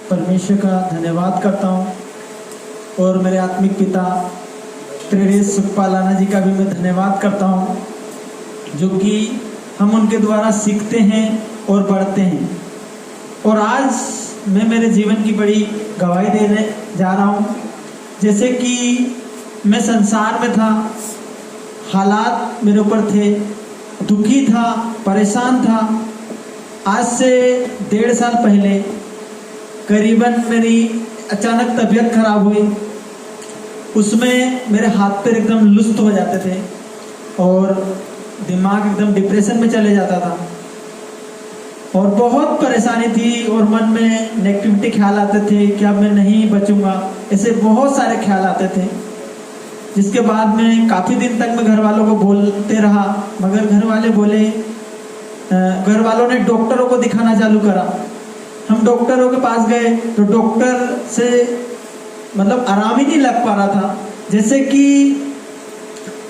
परमेश्वर का धन्यवाद करता हूँ और मेरे आत्मिक पिता प्रेरित सुखपाल लाना जी का भी मैं धन्यवाद करता हूँ, जो कि हम उनके द्वारा सीखते हैं और बढ़ते हैं। और आज मैं मेरे जीवन की बड़ी गवाही देने जा रहा हूँ। जैसे कि मैं संसार में था, हालात मेरे ऊपर थे, दुखी था, परेशान था। आज से 1.5 साल पहले करीबन मेरी अचानक तबीयत खराब हुई। उसमें मेरे हाथ पैर एकदम लुस्त हो जाते थे और दिमाग एकदम डिप्रेशन में चले जाता था और बहुत परेशानी थी और मन में नेगेटिविटी ख्याल आते थे कि अब मैं नहीं बचूंगा। ऐसे बहुत सारे ख्याल आते थे, जिसके बाद में काफ़ी दिन तक मैं घर वालों को बोलते रहा, मगर घर वालों ने डॉक्टरों को दिखाना चालू करा। हम डॉक्टरों के पास गए तो डॉक्टर से मतलब आराम ही नहीं लग पा रहा था। जैसे कि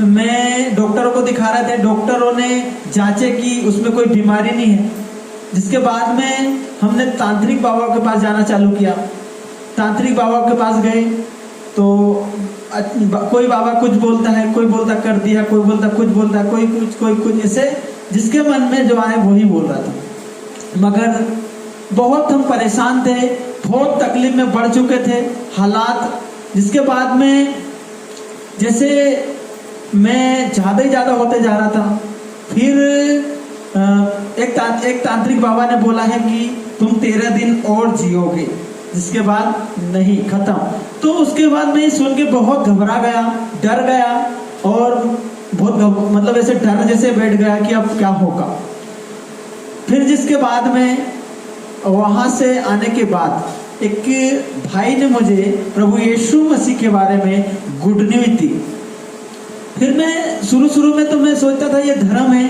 मैं डॉक्टरों को दिखा रहे थे, डॉक्टरों ने जांचे कि उसमें कोई बीमारी नहीं है। जिसके बाद में हमने तांत्रिक बाबा के पास जाना चालू किया। तांत्रिक बाबा के पास गए तो कोई बाबा कुछ बोलता है, कोई बोलता कर दिया, कोई बोलता कुछ बोलता है, कोई कुछ ऐसे जिसके मन में जो आए वही बोल रहा था। मगर बहुत हम परेशान थे, बहुत तकलीफ में बढ़ चुके थे हालात। जिसके बाद में जैसे मैं ज़्यादा ही ज़्यादा होते जा रहा था। फिर एक तांत्रिक बाबा ने बोला है कि तुम 13 दिन और जियोगे, जिसके बाद नहीं, खत्म। तो उसके बाद मैं सुन के बहुत घबरा गया, डर गया और बहुत मतलब ऐसे डर जैसे बैठ गया कि अब क्या होगा। फिर जिसके बाद में वहाँ से आने के बाद एक भाई ने मुझे प्रभु यीशु मसीह के बारे में गुड न्यूज़ दी। फिर मैं शुरू में तो मैं सोचता था ये धर्म है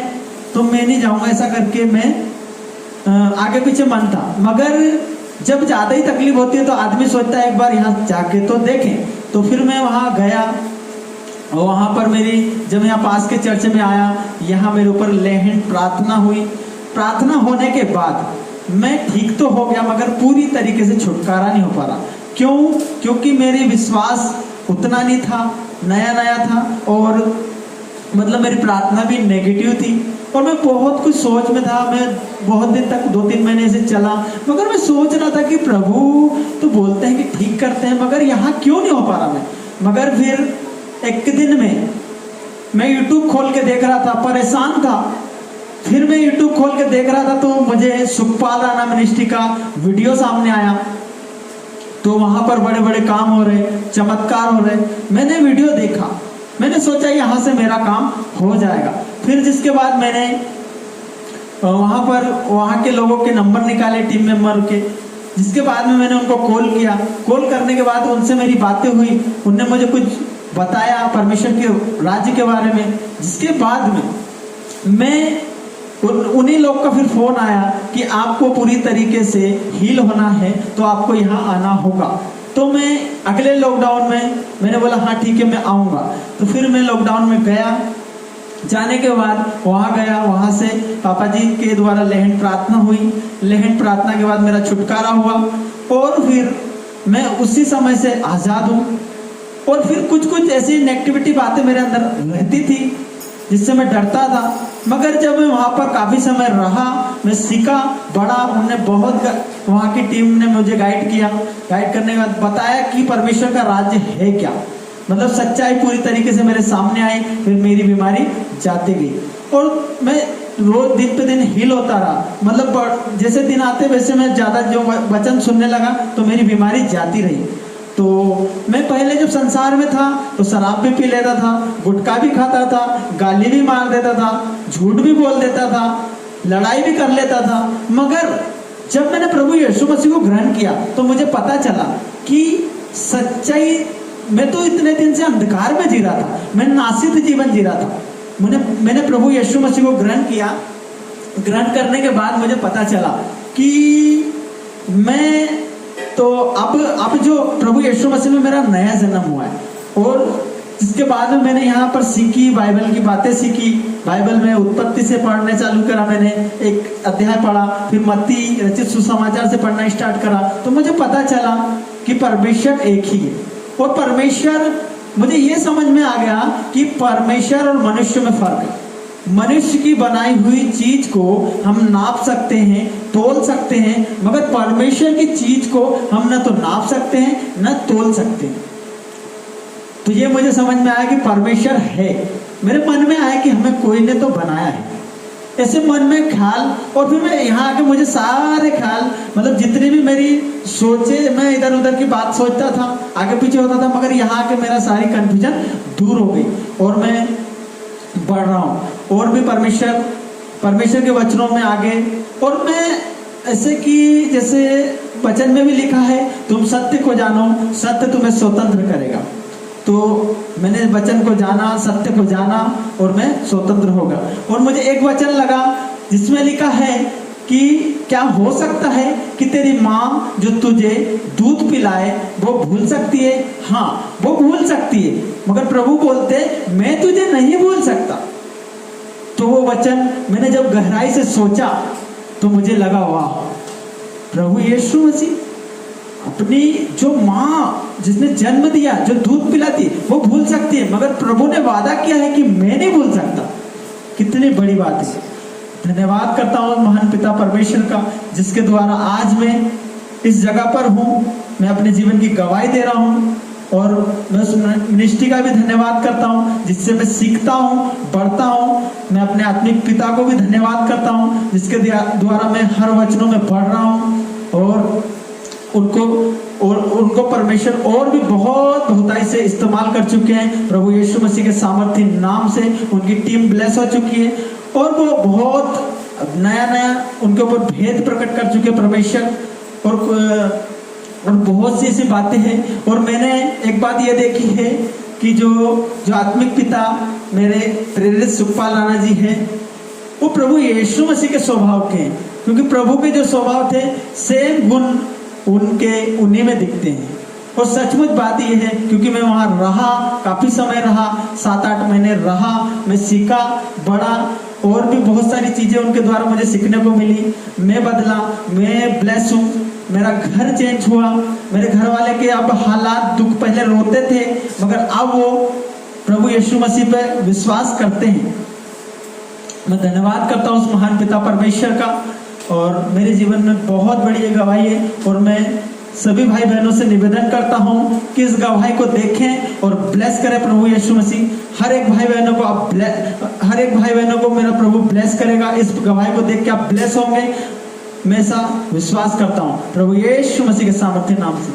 तो मैं नहीं जाऊँगा, ऐसा करके मैं आगे पीछे मन था। मगर जब ज़्यादा ही तकलीफ होती है तो आदमी सोचता है एक बार यहाँ जाके तो देखें। तो फिर मैं वहाँ गया और वहाँ पर जब यहाँ पास के चर्च में आया, यहाँ मेरे ऊपर लेहन प्रार्थना हुई। प्रार्थना होने के बाद मैं ठीक तो हो गया, मगर पूरी तरीके से छुटकारा नहीं हो पा रहा। क्यों? क्योंकि मेरी विश्वास उतना नहीं था, नया था और मतलब मेरी प्रार्थना भी नेगेटिव थी और मैं बहुत कुछ सोच में था। मैं बहुत दिन तक 2-3 महीने से चला, मगर मैं सोच रहा था कि प्रभु तो बोलते हैं कि ठीक करते हैं, मगर यहाँ क्यों नहीं हो पा रहा मैं। मगर फिर एक दिन में मैं यूट्यूब खोल के देख रहा था, परेशान था। फिर मैं यूट्यूब खोल के देख रहा था तो मुझे सुखपाल राणा मिनिस्ट्री का वीडियो सामने आया। तो वहाँ पर बड़े बड़े काम हो रहे, चमत्कार हो रहे। मैंने वीडियो देखा, मैंने सोचा यहाँ से मेरा काम हो जाएगा। फिर जिसके बाद मैंने वहाँ के लोगों के नंबर निकाले, टीम मेंबर के। जिसके बाद में मैंने उनको कॉल किया। कॉल करने के बाद उनसे मेरी बातें हुई, उनने मुझे कुछ बताया परमेश्वर के राज्य के बारे में। जिसके बाद में मैं उन्हीं लोग का फिर फोन आया कि आपको पूरी तरीके से हील होना है तो आपको यहाँ आना होगा। तो मैं अगले लॉकडाउन में मैंने बोला हाँ ठीक है मैं आऊँगा। तो फिर मैं लॉकडाउन में गया। जाने के बाद वहाँ गया, वहाँ से पापा जी के द्वारा लेहन प्रार्थना हुई। लेहन प्रार्थना के बाद मेरा छुटकारा हुआ और फिर मैं उसी समय से आज़ाद हूँ। और फिर कुछ ऐसी नेगेटिविटी बातें मेरे अंदर रहती थी जिससे मैं डरता था। मगर जब मैं वहाँ पर काफ़ी समय रहा, मैं सीखा, बड़ा। उन्होंने बहुत वहाँ की टीम ने मुझे गाइड किया। गाइड करने के बाद बताया कि परमेश्वर का राज्य है क्या, मतलब सच्चाई पूरी तरीके से मेरे सामने आई। फिर मेरी बीमारी जाती गई और मैं रोज दिन पे दिन हील होता रहा। मतलब जैसे दिन आते वैसे मैं ज़्यादा जो वचन सुनने लगा तो मेरी बीमारी जाती रही। तो मैं पहले जब संसार में था तो शराब भी पी लेता था, गुटखा भी खाता था, गाली भी मार देता था, झूठ भी बोल देता था, लड़ाई भी कर लेता था। मगर जब मैंने प्रभु यीशु मसीह को ग्रहण किया तो मुझे पता चला कि सच्चाई, मैं तो इतने दिन से अंधकार में जी रहा था, मैं नासित जीवन जी रहा था। मैंने प्रभु यीशु मसीह को ग्रहण किया। ग्रहण करने के बाद मुझे पता चला कि मैं तो अब जो प्रभु यीशु मसीह में मेरा नया जन्म हुआ है। और जिसके बाद में मैंने यहाँ पर सीखी, बाइबल की बातें सीखी बाइबल में उत्पत्ति से पढ़ने चालू करा, मैंने एक अध्याय पढ़ा, फिर मत्ती रचित सुसमाचार से पढ़ना स्टार्ट करा, तो मुझे पता चला कि परमेश्वर एक ही है। और परमेश्वर, मुझे ये समझ में आ गया कि परमेश्वर और मनुष्य में फर्क है। मनुष्य की बनाई हुई चीज को हम नाप सकते हैं, तोल सकते हैं, मगर परमेश्वर की चीज को हम न तो नाप सकते हैं न तोल सकते हैं। तो ये मुझे समझ में आया कि परमेश्वर है। मेरे मन में आया कि हमें कोई ने तो बनाया है, ऐसे मन में ख्याल। और फिर मैं यहाँ आके मुझे सारे ख्याल, मतलब जितनी भी मेरी सोचे, मैं इधर उधर की बात सोचता था, आगे पीछे होता था, मगर यहाँ आके मेरा सारी कंफ्यूजन दूर हो गई और मैं बढ़ रहा हूँ और भी परमेश्वर के वचनों में आगे। और मैं ऐसे कि जैसे वचन में भी लिखा है, तुम सत्य को जानो, सत्य तुम्हें स्वतंत्र करेगा। तो मैंने वचन को जाना, सत्य को जाना और मैं स्वतंत्र होगा। और मुझे एक वचन लगा जिसमें लिखा है कि क्या हो सकता है कि तेरी माँ जो तुझे दूध पिलाए वो भूल सकती है? हाँ, वो भूल सकती है, मगर प्रभु बोलते मैं तुझे नहीं भूल सकता। तो वो वचन मैंने जब गहराई से सोचा तो मुझे लगा, वाह, प्रभु यीशु मसीह अपनी जो माँ जिसने जन्म दिया, जो दूध पिलाती, वो भूल सकती है, मगर प्रभु ने वादा किया है कि मैं नहीं भूल सकता। कितनी बड़ी बात है। धन्यवाद करता हूँ महान पिता परमेश्वर का, जिसके द्वारा आज मैं इस जगह पर हूँ। मैं अपने जीवन की गवाही दे रहा हूँ और मैं उस मिनिस्ट्री का भी धन्यवाद करता हूँ जिससे मैं सीखता हूँ, बढ़ता हूँ। मैं अपने आत्मिक पिता को भी धन्यवाद करता हूँ जिसके द्वारा मैं हर वचनों में बढ़ रहा हूँ और उनको परमेश्वर और भी बहुत बहुताई से इस्तेमाल कर चुके हैं। प्रभु यीशु मसीह के सामर्थ्य नाम से उनकी टीम ब्लेस हो चुकी है और वो बहुत नया उनके ऊपर भेद प्रकट कर चुके परमेश्वर। और बहुत सी ऐसी बातें हैं। और मैंने एक बात ये देखी है कि जो आत्मिक पिता मेरे प्रेरित सुखपाल राणा जी हैं, वो प्रभु यीशु मसीह के स्वभाव के हैं, क्योंकि प्रभु के जो स्वभाव थे सेम गुण उन्हीं में दिखते हैं। और सचमुच बात यह है, क्योंकि मैं वहाँ रहा, काफी समय रहा, 7-8 महीने रहा, मैं सीखा, बढ़ा और भी बहुत सारी चीजें उनके द्वारा मुझे सीखने को मिली। मैं बदला, मैं ब्लेस हूँ, मेरा घर चेंज हुआ। मेरे घर वाले के अब हालात, दुख, पहले रोते थे मगर अब वो प्रभु यीशु मसीह पे विश्वास करते हैं। मैं धन्यवाद करता हूँ उस महान पिता परमेश्वर का। और मेरे जीवन में बहुत बड़ी गवाही है और मैं सभी भाई बहनों से निवेदन करता हूँ कि इस गवाही को देखें और ब्लेस करें प्रभु यीशु मसीह। हर एक भाई बहनों को मेरा प्रभु ब्लेस करेगा। इस गवाही को देख के आप ब्लेस होंगे, मैं ऐसा विश्वास करता हूँ प्रभु यीशु मसीह के सामर्थ्य नाम से।